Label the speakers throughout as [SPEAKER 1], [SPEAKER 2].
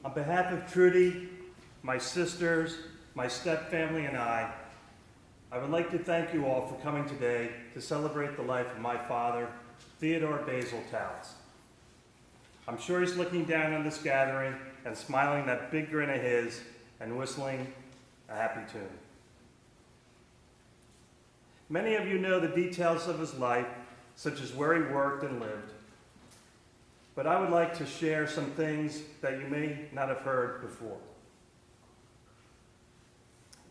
[SPEAKER 1] On behalf of Trudy, my sisters, my step-family, and I would like to thank you all for coming today to celebrate the life of my father, Theodore Basil Towles. I'm sure he's looking down on this gathering and smiling that big grin of his and whistling a happy tune. Many of you know the details of his life, such as where he worked and lived, but I would like to share some things that you may not have heard before.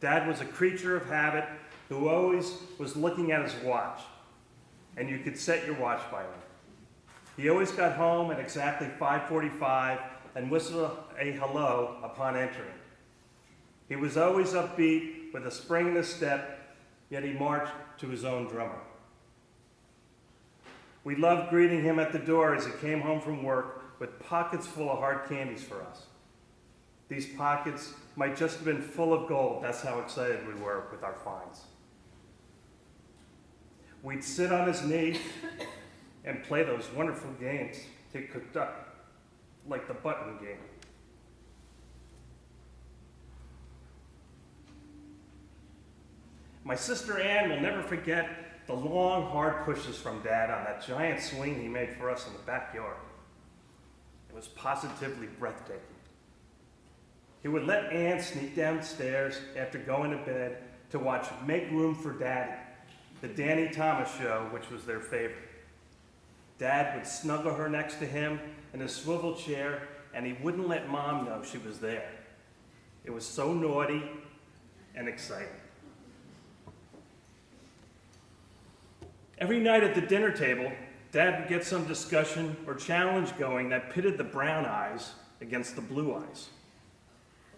[SPEAKER 1] Dad was a creature of habit who always was looking at his watch, and you could set your watch by him. He always got home at exactly 5:45 and whistled a hello upon entering. He was always upbeat with a spring in his step, yet he marched to his own drummer. We loved greeting him at the door as he came home from work with pockets full of hard candies for us. These pockets might just have been full of gold. That's how excited we were with our finds. We'd sit on his knee and play those wonderful games he cooked up, like the button game. My sister Ann will never forget the long, hard pushes from Dad on that giant swing he made for us in the backyard. It was positively breathtaking. He would let Ann sneak downstairs after going to bed to watch Make Room for Daddy, the Danny Thomas show, which was their favorite. Dad would snuggle her next to him in a swivel chair, and he wouldn't let Mom know she was there. It was so naughty and exciting. Every night at the dinner table, Dad would get some discussion or challenge going that pitted the brown eyes against the blue eyes.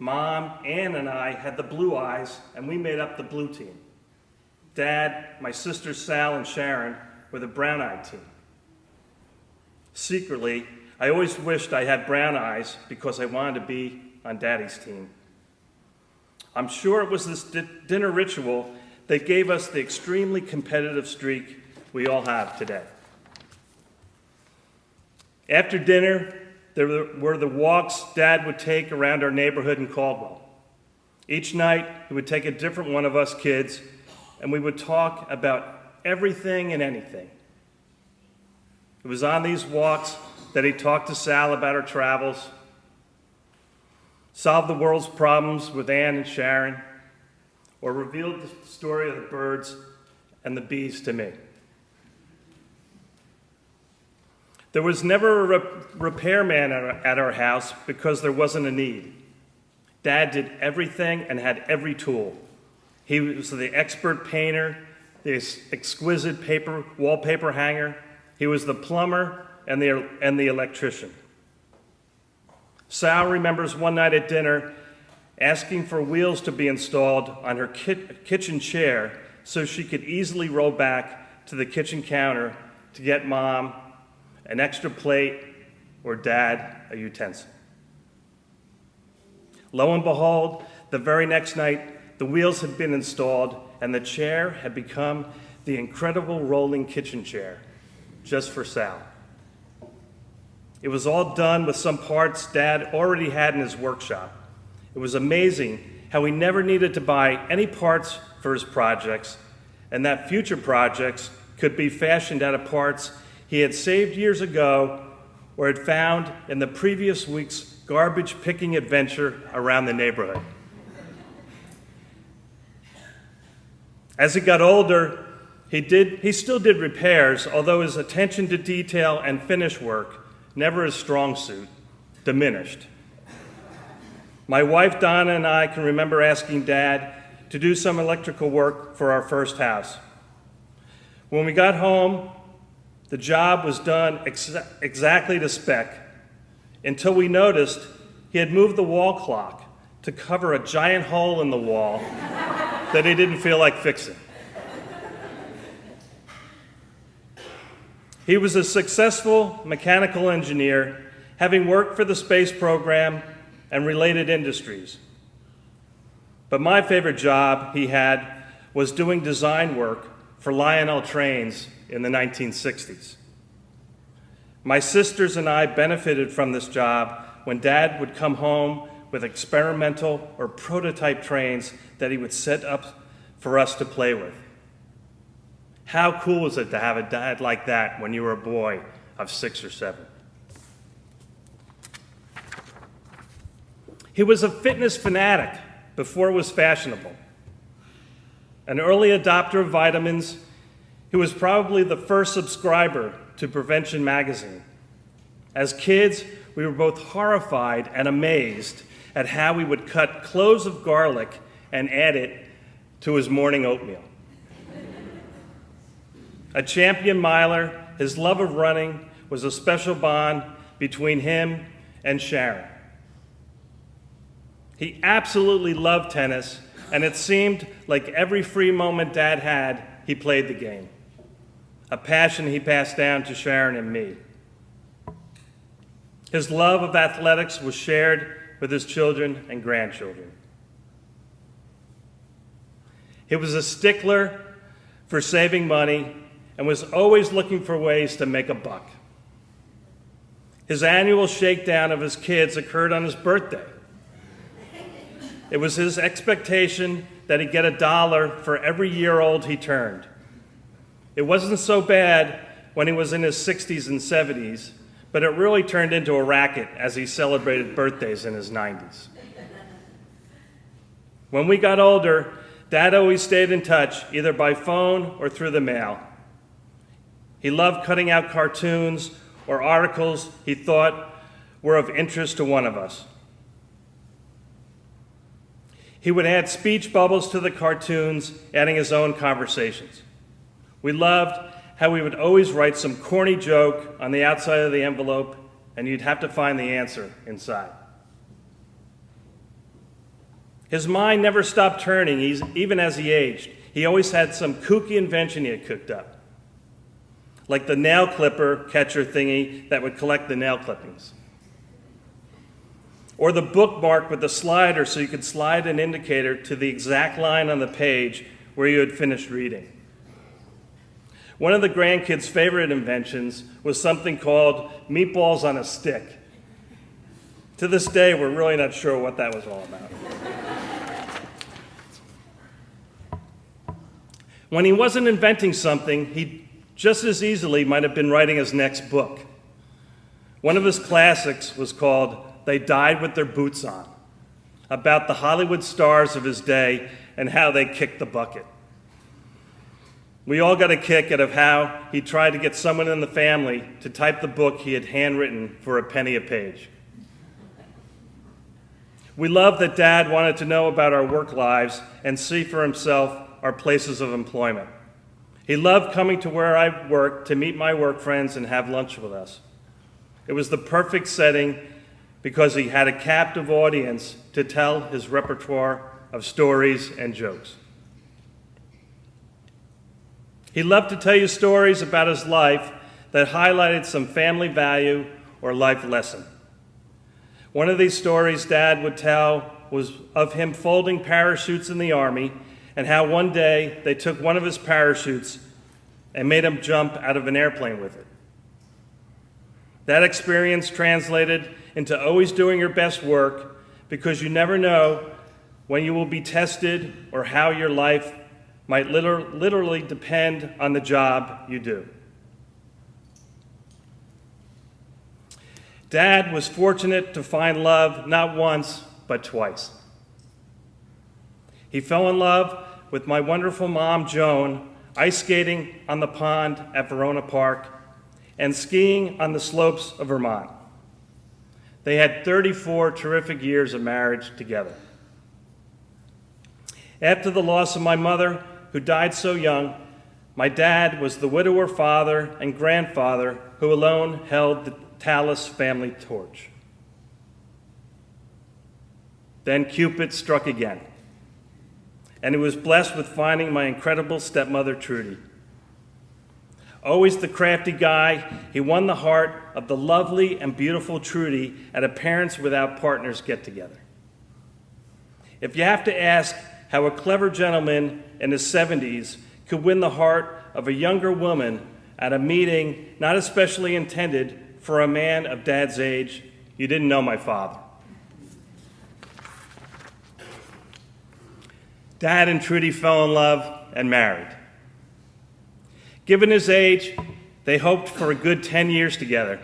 [SPEAKER 1] Mom, Ann, and I had the blue eyes, and we made up the blue team. Dad, my sisters Sal and Sharon were the brown-eyed team. Secretly, I always wished I had brown eyes because I wanted to be on Daddy's team. I'm sure it was this dinner ritual that gave us the extremely competitive streak we all have today. After dinner, there were the walks Dad would take around our neighborhood in Caldwell. Each night, he would take a different one of us kids, and we would talk about everything and anything. It was on these walks that he talked to Sal about her travels, solved the world's problems with Ann and Sharon, or revealed the story of the birds and the bees to me. There was never a repairman at our house because there wasn't a need. Dad did everything and had every tool. He was the expert painter, the exquisite wallpaper hanger. He was the plumber and the electrician. Sal remembers one night at dinner asking for wheels to be installed on her kitchen chair so she could easily roll back to the kitchen counter to get Mom an extra plate or Dad a utensil. Lo and behold, the very next night, the wheels had been installed and the chair had become the incredible rolling kitchen chair, just for Sal. It was all done with some parts Dad already had in his workshop. It was amazing how he never needed to buy any parts for his projects, and that future projects could be fashioned out of parts he had saved years ago or had found in the previous week's garbage picking adventure around the neighborhood. As he got older, he still did repairs, although his attention to detail and finish work, never his strong suit, diminished. My wife Donna and I can remember asking Dad to do some electrical work for our first house. When we got home, the job was done exactly to spec, until we noticed he had moved the wall clock to cover a giant hole in the wall that he didn't feel like fixing. He was a successful mechanical engineer, having worked for the space program and related industries. But my favorite job he had was doing design work for Lionel trains in the 1960s. My sisters and I benefited from this job when Dad would come home with experimental or prototype trains that he would set up for us to play with. How cool is it to have a dad like that when you were a boy of 6 or 7? He was a fitness fanatic before it was fashionable. An early adopter of vitamins, he was probably the first subscriber to Prevention magazine. As kids, we were both horrified and amazed at how he would cut cloves of garlic and add it to his morning oatmeal. A champion miler, his love of running was a special bond between him and Sharon. He absolutely loved tennis, and it seemed like every free moment Dad had, he played the game. A passion he passed down to Sharon and me. His love of athletics was shared with his children and grandchildren. He was a stickler for saving money and was always looking for ways to make a buck. His annual shakedown of his kids occurred on his birthday. It was his expectation that he'd get $1 for every year old he turned. It wasn't so bad when he was in his 60s and 70s, but it really turned into a racket as he celebrated birthdays in his 90s. When we got older, Dad always stayed in touch, either by phone or through the mail. He loved cutting out cartoons or articles he thought were of interest to one of us. He would add speech bubbles to the cartoons, adding his own conversations. We loved how he would always write some corny joke on the outside of the envelope, and you'd have to find the answer inside. His mind never stopped turning, even as he aged. He always had some kooky invention he had cooked up, like the nail clipper catcher thingy that would collect the nail clippings, or the bookmark with the slider so you could slide an indicator to the exact line on the page where you had finished reading. One of the grandkids' favorite inventions was something called meatballs on a stick. To this day, we're really not sure what that was all about. When he wasn't inventing something, he just as easily might have been writing his next book. One of his classics was called "They Died with Their Boots On," about the Hollywood stars of his day and how they kicked the bucket. We all got a kick out of how he tried to get someone in the family to type the book he had handwritten for a penny a page. We loved that Dad wanted to know about our work lives and see for himself our places of employment. He loved coming to where I worked to meet my work friends and have lunch with us. It was the perfect setting because he had a captive audience to tell his repertoire of stories and jokes. He loved to tell you stories about his life that highlighted some family value or life lesson. One of these stories Dad would tell was of him folding parachutes in the Army and how one day they took one of his parachutes and made him jump out of an airplane with it. That experience translated into always doing your best work because you never know when you will be tested or how your life might literally depend on the job you do. Dad was fortunate to find love not once, but twice. He fell in love with my wonderful mom, Joan, ice skating on the pond at Verona Park and skiing on the slopes of Vermont. They had 34 terrific years of marriage together. After the loss of my mother, who died so young, my dad was the widower father and grandfather who alone held the Tallis family torch. Then Cupid struck again, and he was blessed with finding my incredible stepmother, Trudy. Always the crafty guy, he won the heart of the lovely and beautiful Trudy at a Parents Without Partners get-together. If you have to ask how a clever gentleman in his 70s could win the heart of a younger woman at a meeting not especially intended for a man of Dad's age, You didn't know my father. Dad and Trudy fell in love and married. Given his age, they hoped for a good 10 years together.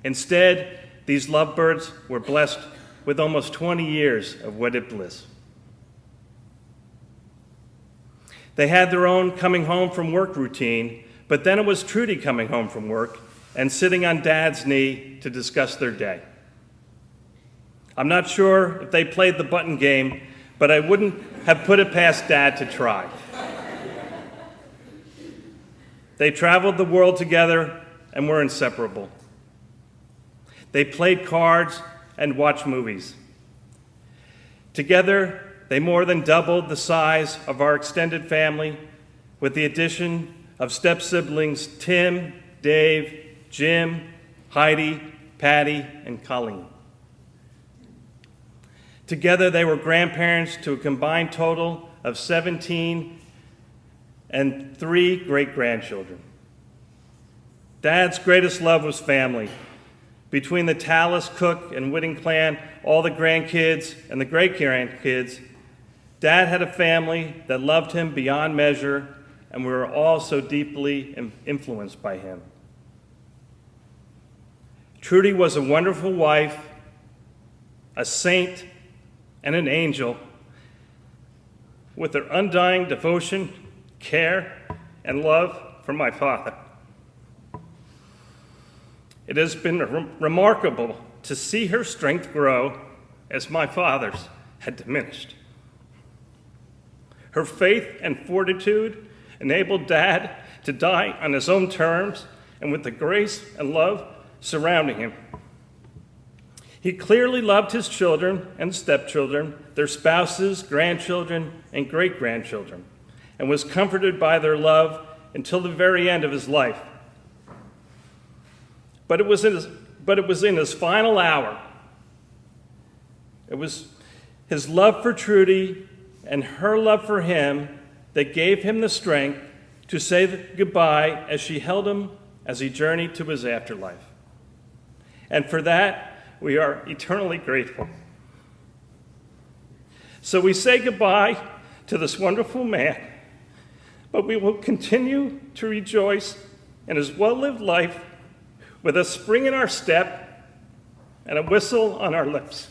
[SPEAKER 1] Instead, these lovebirds were blessed with almost 20 years of wedded bliss. They had their own coming home from work routine, but then it was Trudy coming home from work and sitting on Dad's knee to discuss their day. I'm not sure if they played the button game, but I wouldn't have put it past Dad to try. They traveled the world together and were inseparable. They played cards and watched movies. Together, they more than doubled the size of our extended family with the addition of step-siblings Tim, Dave, Jim, Heidi, Patty, and Colleen. Together, they were grandparents to a combined total of 17 and 3 great-grandchildren. Dad's greatest love was family. Between the Tallis, Cook, and Whitting clan, all the grandkids and the great-grandkids, Dad had a family that loved him beyond measure, and we were all so deeply influenced by him. Trudy was a wonderful wife, a saint, and an angel, with her undying devotion, care, and love for my father. It has been remarkable to see her strength grow as my father's had diminished. Her faith and fortitude enabled Dad to die on his own terms and with the grace and love surrounding him. He clearly loved his children and stepchildren, their spouses, grandchildren, and great-grandchildren, and was comforted by their love until the very end of his life. But it was in his final hour. It was his love for Trudy and her love for him that gave him the strength to say goodbye as she held him as he journeyed to his afterlife. And for that, we are eternally grateful. So we say goodbye to this wonderful man, but we will continue to rejoice in his well-lived life with a spring in our step and a whistle on our lips.